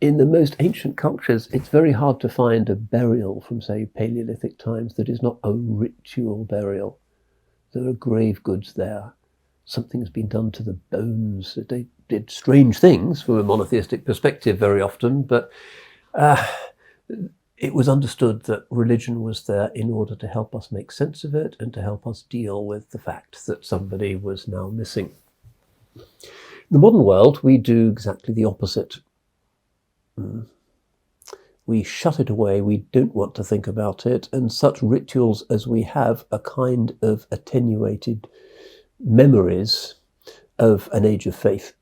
in the most ancient cultures, it's very hard to find a burial from, say, Paleolithic times that is not a ritual burial. There are grave goods there. Something's been done to the bones. They did strange things from a monotheistic perspective very often, but it was understood that religion was there in order to help us make sense of it and to help us deal with the fact that somebody was now missing. In the modern world, we do exactly the opposite. We shut it away, we don't want to think about it, and such rituals as we have are kind of attenuated memories of an age of faith,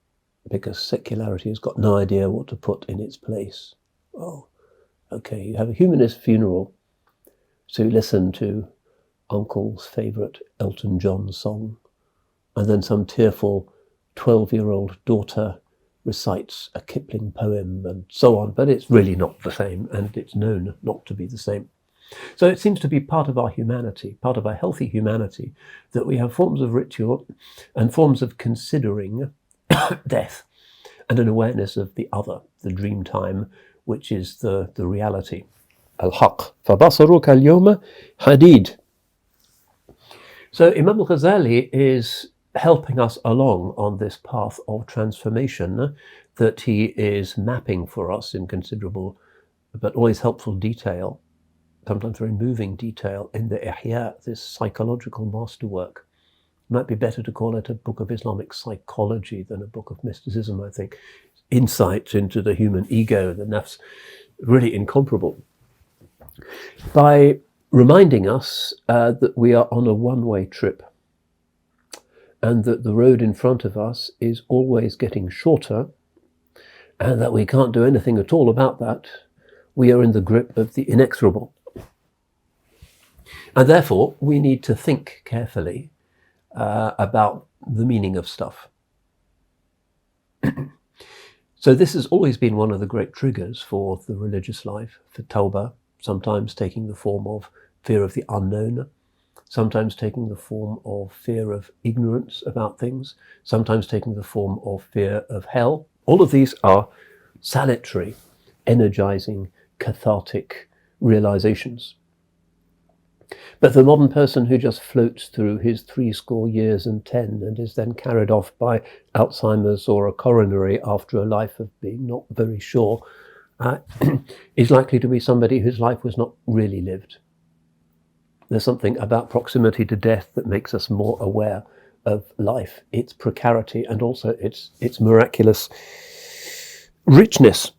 because secularity has got no idea what to put in its place. Oh, okay, you have a humanist funeral, so you listen to Uncle's favourite Elton John song, and then some tearful 12-year-old daughter recites a Kipling poem and so on, but it's really not the same, and it's known not to be the same. So it seems to be part of our humanity, part of our healthy humanity, that we have forms of ritual and forms of considering death and an awareness of the other, the dream time, which is the reality. Al-Haq. فَبَصَرُكَ الْيَوْمَ حَدِيد. So Imam al-Ghazali is helping us along on this path of transformation that he is mapping for us in considerable but always helpful detail, sometimes very moving detail, in the Ihya, this psychological masterwork. It might be better to call it a book of Islamic psychology than a book of mysticism, I think. Insights into the human ego, the nafs, really incomparable. By reminding us that we are on a one-way trip, and that the road in front of us is always getting shorter, and that we can't do anything at all about that. We are in the grip of the inexorable. And therefore, we need to think carefully about the meaning of stuff. So this has always been one of the great triggers for the religious life, for tawbah, sometimes taking the form of fear of the unknown, sometimes taking the form of fear of ignorance about things, sometimes taking the form of fear of hell. All of these are salutary, energizing, cathartic realizations. But the modern person who just floats through his 70 years and 10 and is then carried off by Alzheimer's or a coronary after a life of being not very sure, is likely to be somebody whose life was not really lived. There's something about proximity to death that makes us more aware of life, its precarity, and also its miraculous richness.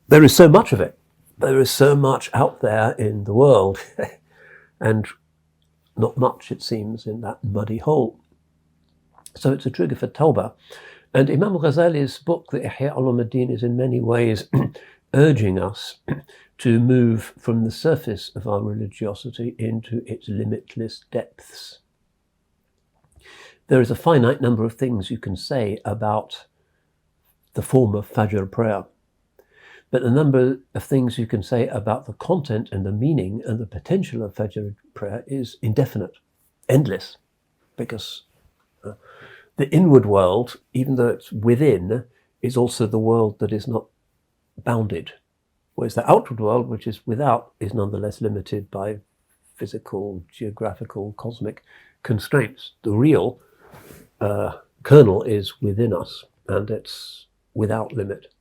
There is so much of it. There is so much out there in the world, and not much, it seems, in that muddy hole. So it's a trigger for tawbah. And Imam al-Ghazali's book, the Ihya Ulumuddin, is in many ways urging us to move from the surface of our religiosity into its limitless depths. There is a finite number of things you can say about the form of Fajr prayer, but the number of things you can say about the content and the meaning and the potential of Fajr prayer is indefinite, endless, because the inward world, even though it's within, is also the world that is not bounded. Whereas the outward world, which is without, is nonetheless limited by physical, geographical, cosmic constraints. The real kernel is within us, and it's without limit.